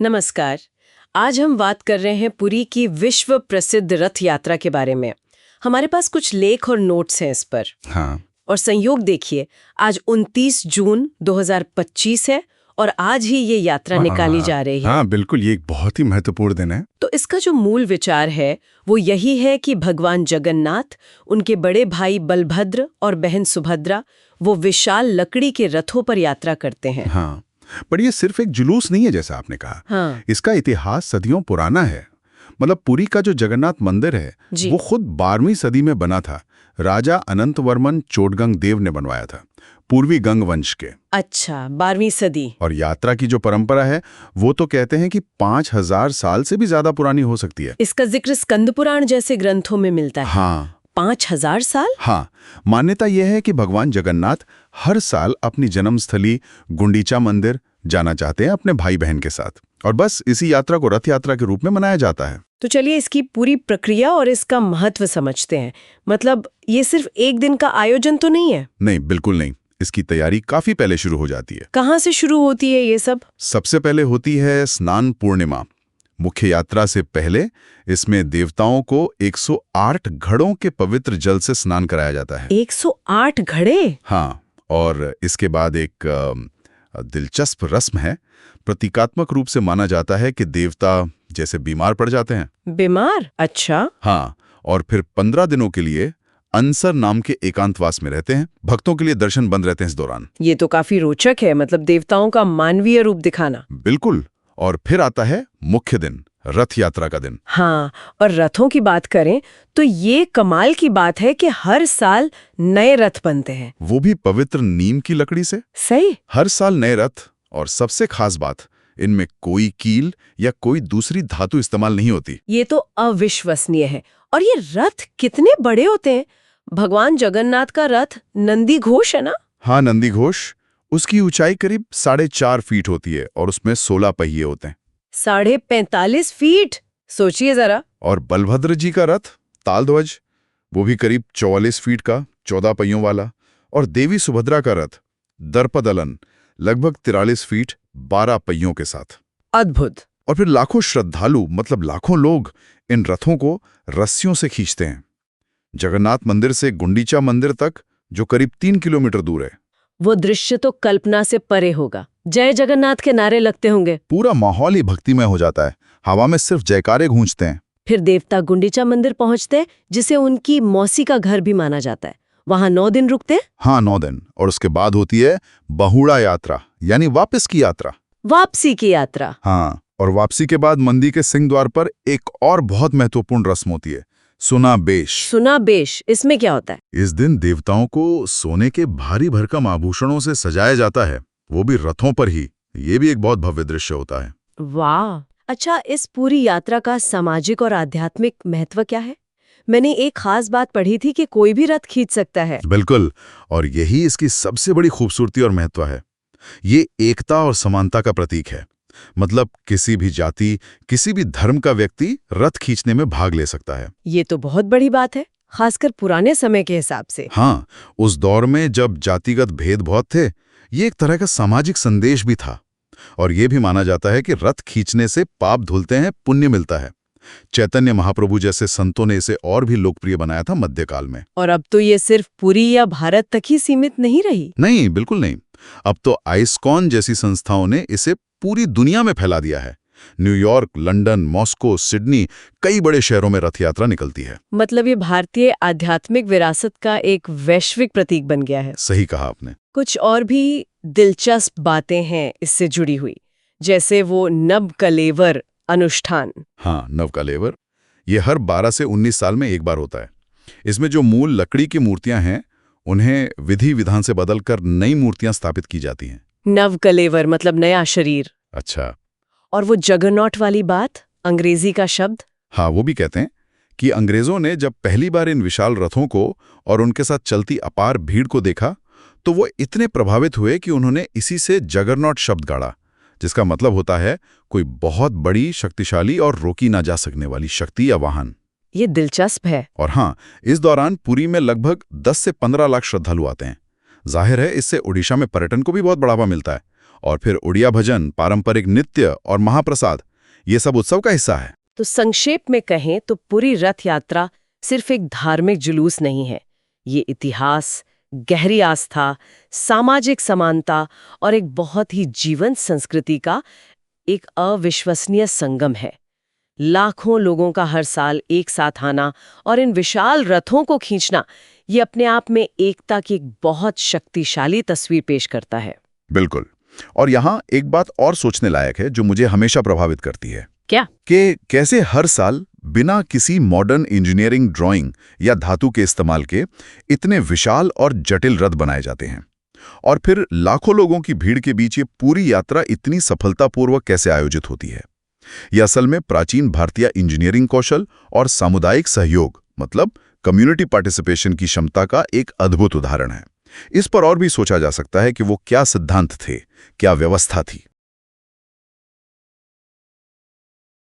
नमस्कार। आज हम बात कर रहे हैं पुरी की विश्व प्रसिद्ध रथ यात्रा के बारे में। हमारे पास कुछ लेख और नोट्स हैं इस पर। हाँ। और संयोग देखिए, आज 29 जून 2025 है और आज ही ये यात्रा निकाली जा रही है। हाँ बिल्कुल, ये एक बहुत ही महत्वपूर्ण दिन है। तो इसका जो मूल विचार है वो यही है कि भगवान जगन्नाथ, उनके बड़े भाई बलभद्र और बहन सुभद्रा वो विशाल लकड़ी के रथों पर यात्रा करते हैं। हाँ, पर ये सिर्फ एक जुलूस नहीं है जैसा आपने कहा। हाँ। इसका इतिहास सदियों पुराना है। मतलब पुरी का जो जगन्नाथ मंदिर है वो खुद 12वीं सदी में बना था। राजा अनंतवर्मन चोडगंग देव ने बनवाया था, पूर्वी गंग वंश के। अच्छा, 12वीं सदी। और यात्रा की जो परंपरा है वो तो कहते हैं कि 5000 साल से भी ज्यादा पुरानी हो सकती है। इसका जिक्र स्कंद पुराण जैसे ग्रंथों में मिलता है। हाँ। 5000 साल? हाँ, मान्यता यह है कि भगवान जगन्नाथ हर साल अपनी जन्मस्थली गुंडीचा मंदिर जाना चाहते हैं अपने भाई बहन के साथ, और बस इसी यात्रा को रथ यात्रा के रूप में मनाया जाता है। तो चलिए इसकी पूरी प्रक्रिया और इसका महत्व समझते हैं। मतलब ये सिर्फ एक दिन का आयोजन तो नहीं है? नहीं, बिल्कुल नहीं। इसकी तैयारी काफी पहले शुरू हो जाती है। कहाँ से शुरू होती है ये सब? सबसे पहले होती है स्नान पूर्णिमा। मुख्य यात्रा से पहले इसमें देवताओं को 108 घड़ों के पवित्र जल से स्नान कराया जाता है। 108 घड़े? हाँ, और इसके बाद एक दिलचस्प रस्म है। प्रतीकात्मक रूप से माना जाता है कि देवता जैसे बीमार पड़ जाते हैं। बीमार? अच्छा। हाँ, और फिर 15 दिनों के लिए अनसर नाम के एकांतवास में रहते हैं। भक्तों के लिए दर्शन बंद रहते हैं इस दौरान। ये तो काफी रोचक है, मतलब देवताओं का मानवीय रूप दिखाना। बिल्कुल। और फिर आता है मुख्य दिन, रथ यात्रा का दिन। हाँ, और रथों की बात करें तो ये कमाल की बात है कि हर साल नए रथ बनते हैं, वो भी पवित्र नीम की लकड़ी से। सही? हर साल नए रथ, और सबसे खास बात, इनमें कोई कील या कोई दूसरी धातु इस्तेमाल नहीं होती। ये तो अविश्वसनीय है। और ये रथ कितने बड़े होते हैं? भगवान जगन्नाथ का रथ नंदी घोष है ना? हाँ, नंदी घोष। उसकी ऊंचाई करीब 4.5 फीट होती है और उसमें 16 पहिए होते हैं। 45.5 फीट? सोचिए जरा। और बलभद्र जी का रथ तालध्वज, वो भी करीब 44 फीट का, 14 पहियों वाला। और देवी सुभद्रा का रथ दर्पदलन, लगभग 43 फीट, 12 पहियों के साथ। अद्भुत। और फिर लाखों श्रद्धालु, मतलब लाखों लोग इन रथों को रस्सियों से खींचते हैं जगन्नाथ मंदिर से गुंडीचा मंदिर तक, जो करीब 3 किलोमीटर दूर है। वो दृश्य तो कल्पना से परे होगा। जय जगन्नाथ के नारे लगते होंगे। पूरा माहौल ही भक्तिमय हो जाता है। हवा में सिर्फ जयकारे गूंजते हैं। फिर देवता गुंडीचा मंदिर पहुंचते, जिसे उनकी मौसी का घर भी माना जाता है। वहां 9 दिन रुकते। हाँ, 9 दिन। और उसके बाद होती है बहुड़ा यात्रा, यानी वापस की यात्रा। वापसी की यात्रा। हाँ, और वापसी के बाद मंदिर के सिंह द्वार पर एक और बहुत महत्वपूर्ण रस्म होती है, सुनाबेश। सुनाबेश, इसमें क्या होता है? इस दिन देवताओं को सोने के भारी भरकम आभूषणों से सजाया जाता है, वो भी रथों पर ही। ये भी एक बहुत भव्य दृश्य होता है। वाह। अच्छा, इस पूरी यात्रा का सामाजिक और आध्यात्मिक महत्व क्या है? मैंने एक खास बात पढ़ी थी कि कोई भी रथ खींच सकता है। बिल्कुल, और यही इसकी सबसे बड़ी खूबसूरती और महत्व है। ये एकता और समानता का प्रतीक है। मतलब किसी भी जाति, किसी भी धर्म का व्यक्ति रथ खींचने में भाग ले सकता है। ये तो बहुत बड़ी बात है, खासकर पुराने समय के हिसाब से। हाँ, उस दौर में जब जातिगत भेद बहुत थे, ये एक तरह का सामाजिक संदेश भी था। और ये भी माना जाता है कि रथ खींचने से पाप धुलते हैं, पुण्य मिलता है। चैतन्य महाप्रभु जैसे संतों ने इसे और भी लोकप्रिय बनाया था मध्यकाल में। और अब तो ये सिर्फ पुरी या भारत तक ही सीमित नहीं रही। नहीं, बिल्कुल नहीं। अब तो आइस्कॉन जैसी संस्थाओं ने इसे पूरी दुनिया में फैला दिया है। न्यूयॉर्क, लंदन, मॉस्को, सिडनी, कई बड़े शहरों में रथ यात्रा निकलती है। मतलब ये भारतीय आध्यात्मिक विरासत का एक वैश्विक प्रतीक बन गया है। सही कहा आपने। कुछ और भी दिलचस्प बातें हैं इससे जुड़ी हुई, जैसे वो नवकलेवर अनुष्ठान। हाँ, नवकलेवर, ये हर 12 से 19 साल में एक बार होता है। इसमें जो मूल लकड़ी की मूर्तियां हैं, उन्हें विधि विधान से बदलकर नई मूर्तियां स्थापित की जाती हैं। नवकलेवर मतलब नया शरीर। अच्छा। और वो जगरनॉट वाली बात, अंग्रेजी का शब्द। हाँ, वो भी कहते हैं कि अंग्रेजों ने जब पहली बार इन विशाल रथों को और उनके साथ चलती अपार भीड़ को देखा, तो वो इतने प्रभावित हुए कि उन्होंने इसी से जगरनॉट शब्द गाड़ा, जिसका मतलब होता है कोई बहुत बड़ी, शक्तिशाली और रोकी ना जा सकने वाली शक्ति या वाहन। ये दिलचस्प है। और हाँ, इस दौरान पुरी में लगभग 10 से 15 लाख श्रद्धालु आते हैं। जाहिर है, इससे ओडिशा में पर्यटन को भी बहुत बढ़ावा मिलता है और फिर उड़िया भजन, पारंपरिक नृत्य और महाप्रसाद, ये सब उत्सव का हिस्सा है। तो संक्षेप में कहें तो पूरी रथ यात्रा सिर्फ एक धार्मिक जुलूस नहीं है। ये इतिहास, गहरी आस्था, सामाजिक समानता और एक बहुत ही जीवंत संस्कृति का एक अविश्वसनीय संगम है। लाखों लोगों का हर साल एक साथ आना और इन विशाल रथों को खींचना, ये अपने आप में एकता की एक बहुत शक्तिशाली तस्वीर पेश करता है। बिल्कुल। और यहाँ एक बात और सोचने लायक है जो मुझे हमेशा प्रभावित करती है। क्या? कि कैसे हर साल बिना किसी मॉडर्न इंजीनियरिंग ड्राइंग या धातु के इस्तेमाल के इतने विशाल और जटिल रथ बनाए जाते हैं, और फिर लाखों लोगों की भीड़ के बीच ये पूरी यात्रा इतनी सफलतापूर्वक कैसे आयोजित होती है। यह असल में प्राचीन भारतीय इंजीनियरिंग कौशल और सामुदायिक सहयोग, मतलब कम्युनिटी पार्टिसिपेशन की क्षमता का एक अद्भुत उदाहरण है। इस पर और भी सोचा जा सकता है कि वो क्या सिद्धांत थे, क्या व्यवस्था थी।